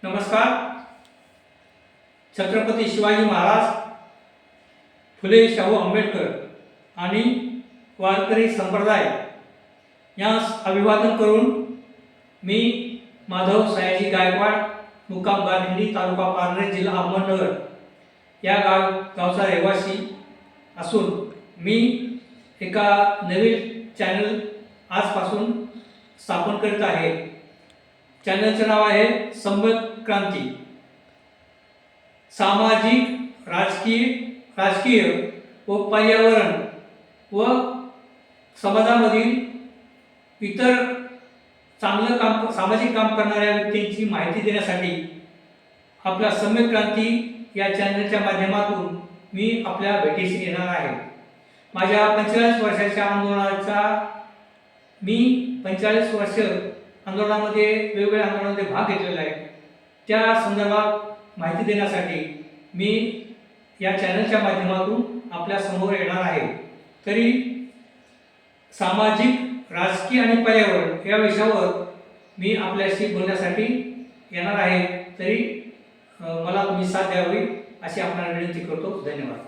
नमस्कार. छत्रपती शिवाजी महाराज, फुले शाहू आंबेडकर आणि वारकरी संप्रदाय यांस अभिवादन करून मी माधव सयाजी गायकवाड, मुक्काम गारखिंडी, तालुका पारनेर, जिल्हा अहमदनगर या गावचा रहिवासी असून मी एका नवीन चॅनल आजपासून स्थापन करीत आहे. चॅनलचे नाव आहे सम्यक क्रांती. सामाजिक, राजकीय व पर्यावरण व समाजामधील इतर सामाजिक काम करणाऱ्या व्यक्तींची माहिती देण्यासाठी आपल्या सम्यक क्रांती या चॅनलच्या माध्यमातून मी आपल्या भेटीस येणार आहे. माझ्या 45 वर्षाच्या आंदोलनाचा मी 45 वर्ष आंदोलनामध्ये वेगवेगळ्या आंदोलनामध्ये भाग घेतलेला आहे. त्या संदर्भात माहिती देण्यासाठी मी या चॅनलच्या माध्यमातून आपल्या समोर येणार आहे. तरी सामाजिक, राजकीय आणि पर्यावरण या विषयावर मी आपल्याशी बोलण्यासाठी येणार आहे. तरी मला तुम्ही साथ द्यावी अशी आपल्याला विनंती करतो. धन्यवाद.